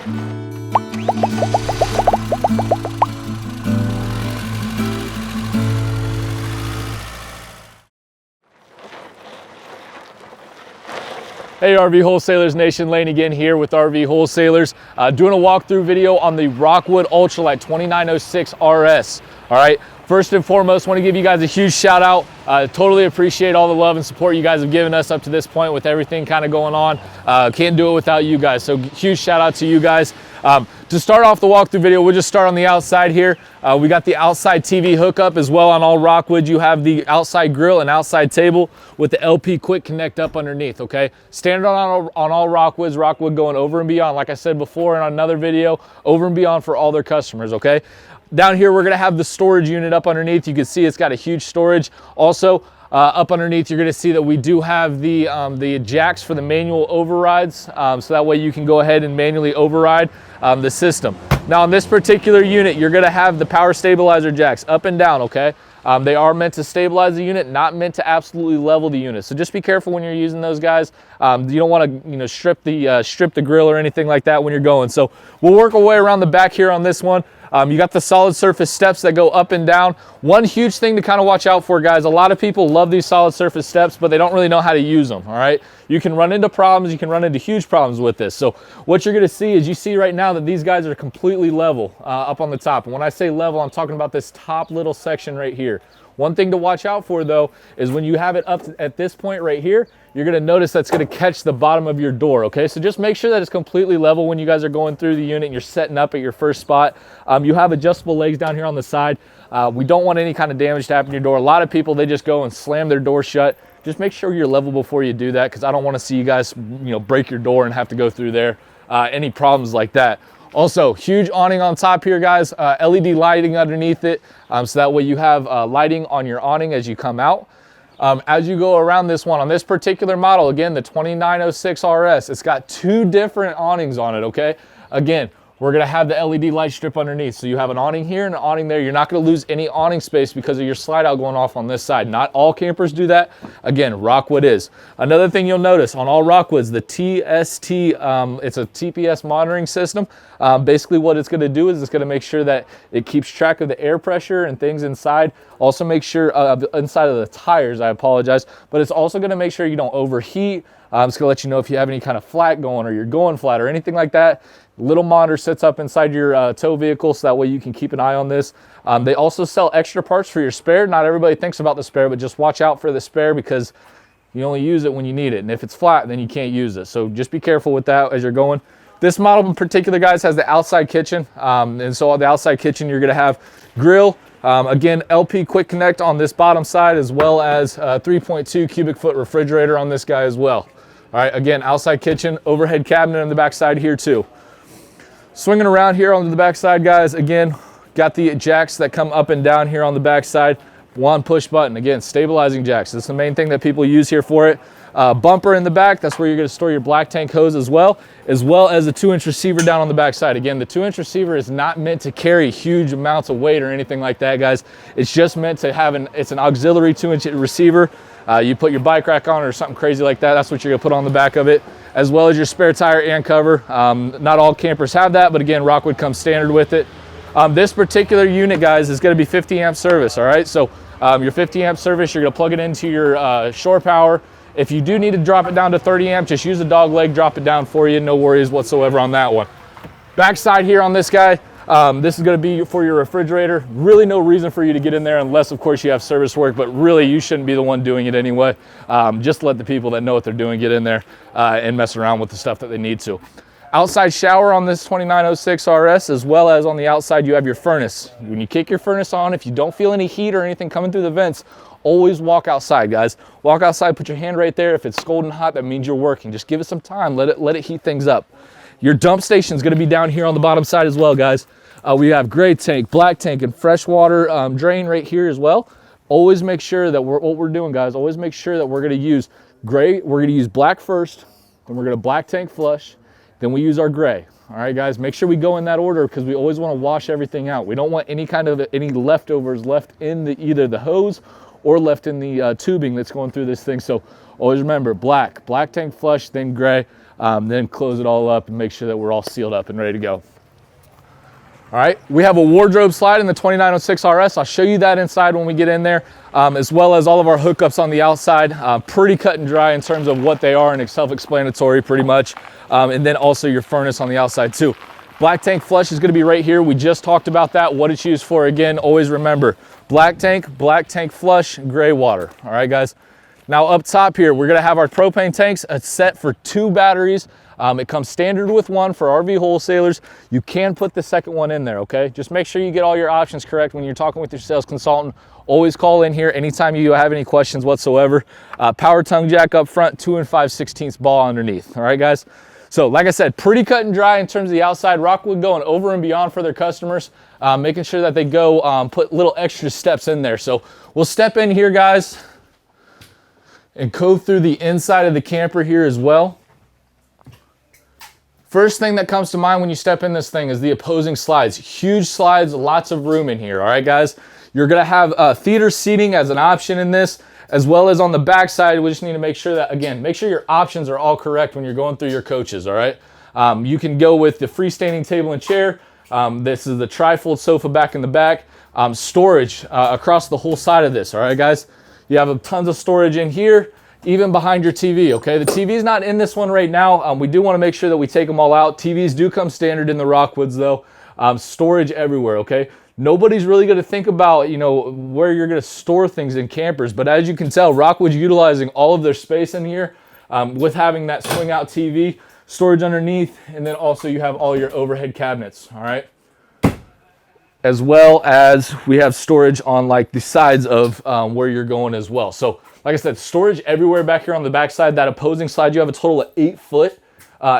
Hey RV Wholesalers Nation, Lane again here with RV Wholesalers, doing a walkthrough video on the Rockwood Lite 2906RS. All right, first and foremost, want to give you guys a huge shout out. Totally appreciate all the love and support you guys have given us up to this point with everything kind of going on. Can't do it without you guys, so huge shout out to you guys. To start off the walkthrough video, we'll just start on the outside here. We got the outside TV hookup as well on all Rockwood. You have the outside grill and outside table with the LP Quick Connect up underneath, okay? Standard on all Rockwoods, Rockwood going over and beyond, like I said before in another video, over and beyond for all their customers, okay? Down here, we're gonna have the storage unit up underneath. You can see it's got a huge storage. Also, up underneath, you're gonna see that we do have the jacks for the manual overrides, so that way you can go ahead and manually override the system. Now on this particular unit, you're gonna have the power stabilizer jacks up and down, okay? They are meant to stabilize the unit, not meant to absolutely level the unit. So just be careful when you're using those guys. You don't wanna strip the grill or anything like that when you're going. So we'll work our way around the back here on this one. You got the solid surface steps that go up and down. One huge thing to kind of watch out for, guys, a lot of people love these solid surface steps, but they don't really know how to use them, all right? You can run into problems, you can run into huge problems with this. So what you're gonna see is you see right now that these guys are completely level up on the top. And when I say level, I'm talking about this top little section right here. One thing to watch out for though, is when you have it up at this point right here, you're gonna notice that's gonna catch the bottom of your door, okay? So just make sure that it's completely level when you guys are going through the unit and you're setting up at your first spot. You have adjustable legs down here on the side. We don't want any kind of damage to happen to your door. A lot of people, they just go and slam their door shut. Just make sure you're level before you do that, because I don't wanna see you guys break your door and have to go through there. Any problems like that. Also, huge awning on top here, guys. LED lighting underneath it, so that way you have lighting on your awning as you come out. As you go around this one, on this particular model, again, the 2906RS, it's got two different awnings on it, okay? Again, we're gonna have the LED light strip underneath. So you have an awning here and an awning there. You're not gonna lose any awning space because of your slide out going off on this side. Not all campers do that. Again, Rockwood is. Another thing you'll notice on all Rockwoods, the TST, it's a TPS monitoring system. Basically what it's gonna do is it's gonna make sure that it keeps track of the air pressure and things inside. Also make sure, inside of the tires, I apologize, but it's also gonna make sure you don't overheat. It's gonna let you know if you have any kind of flat going or you're going flat or anything like that. Little monitor sits up inside your tow vehicle, so that way you can keep an eye on this. They also sell extra parts for your spare. Not everybody thinks about the spare, but just watch out for the spare because you only use it when you need it. And if it's flat, then you can't use it. So just be careful with that as you're going. This model in particular, guys, has the outside kitchen. And so on the outside kitchen, you're gonna have grill. Again, LP Quick Connect on this bottom side, as well as 3.2 cubic foot refrigerator on this guy as well. All right, again, outside kitchen, overhead cabinet on the back side here too. Swinging around here onto the back side, guys, again, got the jacks that come up and down here on the back side. One push button, again, stabilizing jacks. That's the main thing that people use here for it. Bumper in the back, that's where you're gonna store your black tank hose as well as a 2-inch receiver down on the back side. Again, the 2-inch receiver is not meant to carry huge amounts of weight or anything like that, guys. It's just meant to have it's an auxiliary 2-inch receiver. You put your bike rack on or something crazy like that, that's what you're gonna put on the back of it, as well as your spare tire and cover. Not all campers have that, but again, Rockwood comes standard with it. This particular unit, guys, is gonna be 50 amp service, all right? So your 50 amp service, you're gonna plug it into your shore power. If you do need to drop it down to 30 amp, just use the dog leg, drop it down for you, no worries whatsoever on that one. Back side here on this guy, this is gonna be for your refrigerator. Really no reason for you to get in there unless, of course, you have service work, but really you shouldn't be the one doing it anyway. Just let the people that know what they're doing get in there and mess around with the stuff that they need to. Outside shower on this 2906RS, as well as on the outside, you have your furnace. When you kick your furnace on, if you don't feel any heat or anything coming through the vents, always walk outside, guys. Walk outside, put your hand right there. If it's scalding hot, that means you're working. Just give it some time, let it heat things up. Your dump station is gonna be down here on the bottom side as well, guys. We have gray tank, black tank, and freshwater drain right here as well. Always make sure that what we're doing, guys, always make sure that we're gonna use gray, we're gonna use black first, then we're gonna black tank flush, then we use our gray. All right, guys, make sure we go in that order because we always wanna wash everything out. We don't want any leftovers left in either the hose or left in the tubing that's going through this thing. So always remember, black tank flush, then gray. then close it all up and make sure that we're all sealed up and ready to go. All right, we have a wardrobe slide in the 2906RS. I'll show you that inside when we get in there, as well as all of our hookups on the outside. Pretty cut and dry in terms of what they are, and it's self-explanatory pretty much. And then also your furnace on the outside too. Black tank flush is gonna be right here. We just talked about that, what it's used for. Again, always remember, black tank flush, gray water. All right, guys. Now up top here, we're gonna have our propane tanks, a set for 2 batteries. It comes standard with 1 for RV wholesalers. You can put the second one in there, okay? Just make sure you get all your options correct when you're talking with your sales consultant. Always call in here anytime you have any questions whatsoever. Power tongue jack up front, 2 5/16 ball underneath, all right, guys? So like I said, pretty cut and dry in terms of the outside. Rockwood going over and beyond for their customers, making sure that they go put little extra steps in there. So we'll step in here, guys, and go through the inside of the camper here as well. First thing that comes to mind when you step in this thing is the opposing slides. Huge slides, lots of room in here, all right, guys? You're gonna have theater seating as an option in this, as well as on the back side. We just need to make sure that, again, make sure your options are all correct when you're going through your coaches, all right? You can go with the freestanding table and chair. This is the tri-fold sofa back in the back. Storage across the whole side of this, all right, guys? You have tons of storage in here, even behind your TV, okay? The TV is not in this one right now. We do want to make sure that we take them all out. TVs do come standard in the Rockwoods though. Storage everywhere, okay? Nobody's really going to think about, you know, where you're going to store things in campers, but as you can tell, Rockwood's utilizing all of their space in here with having that swing out TV, storage underneath, and then also you have all your overhead cabinets, all right? As well as we have storage on like the sides of where you're going as well. So like I said, storage everywhere back here on the back side. That opposing slide, you have a total of 8 foot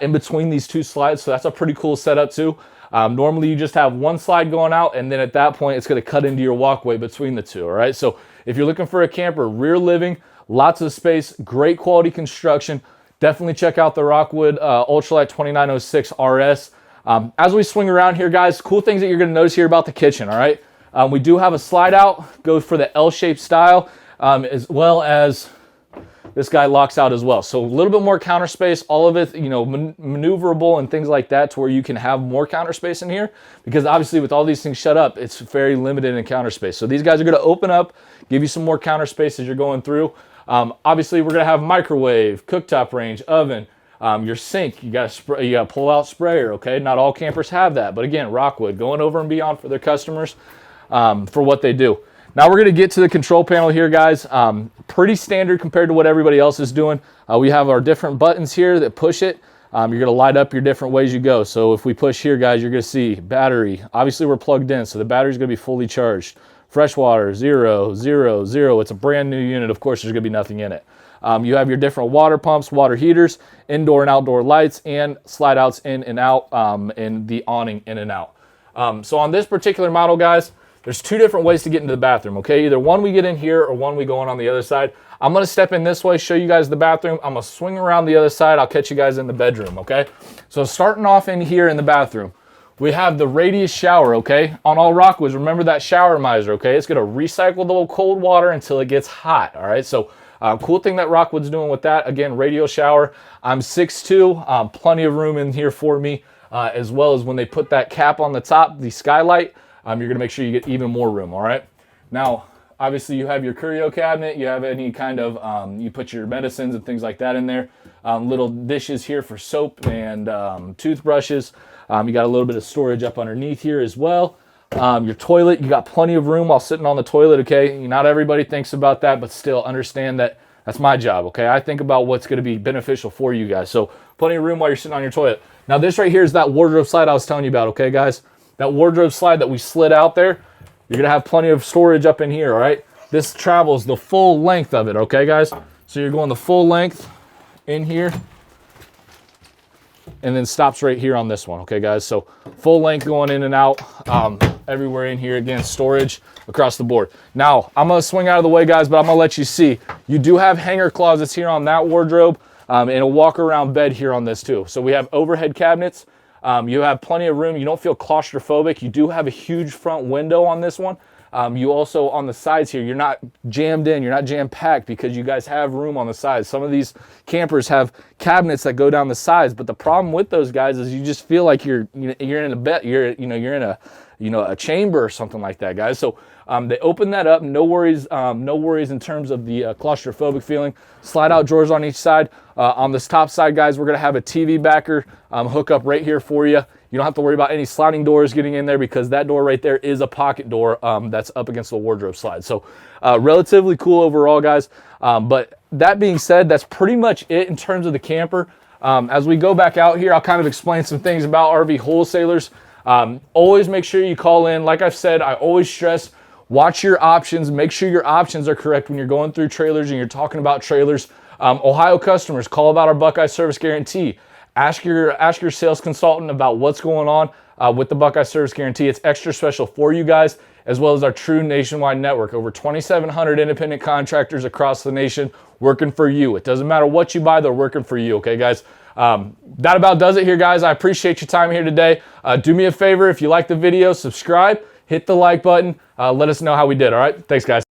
in between these 2 slides. So that's a pretty cool setup too. Normally you just have 1 slide going out, and then at that point it's gonna cut into your walkway between the 2, all right? So if you're looking for a camper, rear living, lots of space, great quality construction, definitely check out the Rockwood Ultralight 2906RS. As we swing around here, guys, cool things that you're gonna notice here about the kitchen, all right? We do have a slide out, go for the L-shaped style, as well as this guy locks out as well. So a little bit more counter space, all of it, you know, maneuverable and things like that to where you can have more counter space in here, because obviously with all these things shut up, it's very limited in counter space. So these guys are gonna open up, give you some more counter space as you're going through. Obviously we're gonna have microwave, cooktop range, oven, your sink, you got a pull out sprayer, okay? Not all campers have that, but again, Rockwood going over and beyond for their customers for what they do. Now we're gonna get to the control panel here, guys. Pretty standard compared to what everybody else is doing. We have our different buttons here that push it. You're gonna light up your different ways you go. So if we push here, guys, you're gonna see battery. Obviously we're plugged in, so the battery's gonna be fully charged. Freshwater, 0, 0, 0. It's a brand new unit. Of course, there's gonna be nothing in it. You have your different water pumps, water heaters, indoor and outdoor lights, and slide outs in and out, and the awning in and out. So on this particular model, guys, there's 2 different ways to get into the bathroom, okay? Either one we get in here or one we go on the other side. I'm gonna step in this way, show you guys the bathroom. I'm gonna swing around the other side. I'll catch you guys in the bedroom, okay? So starting off in here in the bathroom, we have the radius shower, okay? On all Rockwoods, remember that shower miser, okay? It's gonna recycle the cold water until it gets hot, all right? So cool thing that Rockwood's doing with that. Again, radial shower. I'm 6'2", plenty of room in here for me, as well as when they put that cap on the top, the skylight, you're gonna make sure you get even more room, all right? Now, obviously you have your curio cabinet, you have any kind of, you put your medicines and things like that in there. Little dishes here for soap and toothbrushes. You got a little bit of storage up underneath here as well. Your toilet, you got plenty of room while sitting on the toilet, okay? Not everybody thinks about that, but still understand that that's my job, okay? I think about what's gonna be beneficial for you guys. So plenty of room while you're sitting on your toilet. Now this right here is that wardrobe slide I was telling you about, okay, guys? That wardrobe slide that we slid out there, you're gonna have plenty of storage up in here, all right? This travels the full length of it, okay, guys? So you're going the full length in here, and then stops right here on this one, okay, guys? So full length going in and out, everywhere in here. Again, storage across the board. Now, I'm gonna swing out of the way, guys, but I'm gonna let you see. You do have hanger closets here on that wardrobe, and a walk-around bed here on this too. So we have overhead cabinets. You have plenty of room. You don't feel claustrophobic. You do have a huge front window on this one. You also, on the sides here, you're not jammed in, you're not jam packed, because you guys have room on the sides. Some of these campers have cabinets that go down the sides, but the problem with those guys is you just feel like you're in a bed, you're in a chamber or something like that, guys. So they open that up, no worries in terms of the claustrophobic feeling. Slide out drawers on each side. On this top side, guys, we're gonna have a TV backer hook up right here for you. You don't have to worry about any sliding doors getting in there, because that door right there is a pocket door that's up against the wardrobe slide. So relatively cool overall, guys. But that being said, that's pretty much it in terms of the camper. As we go back out here, I'll kind of explain some things about RV wholesalers. Always make sure you call in. Like I've said, I always stress, watch your options. Make sure your options are correct when you're going through trailers and you're talking about trailers. Ohio customers, call about our Buckeye Service Guarantee. Ask your sales consultant about what's going on with the Buckeye Service Guarantee. It's extra special for you guys, as well as our true nationwide network. Over 2,700 independent contractors across the nation working for you. It doesn't matter what you buy, they're working for you, okay, guys? That about does it here, guys. I appreciate your time here today. Do me a favor, if you like the video, subscribe, hit the like button, let us know how we did, all right? Thanks, guys.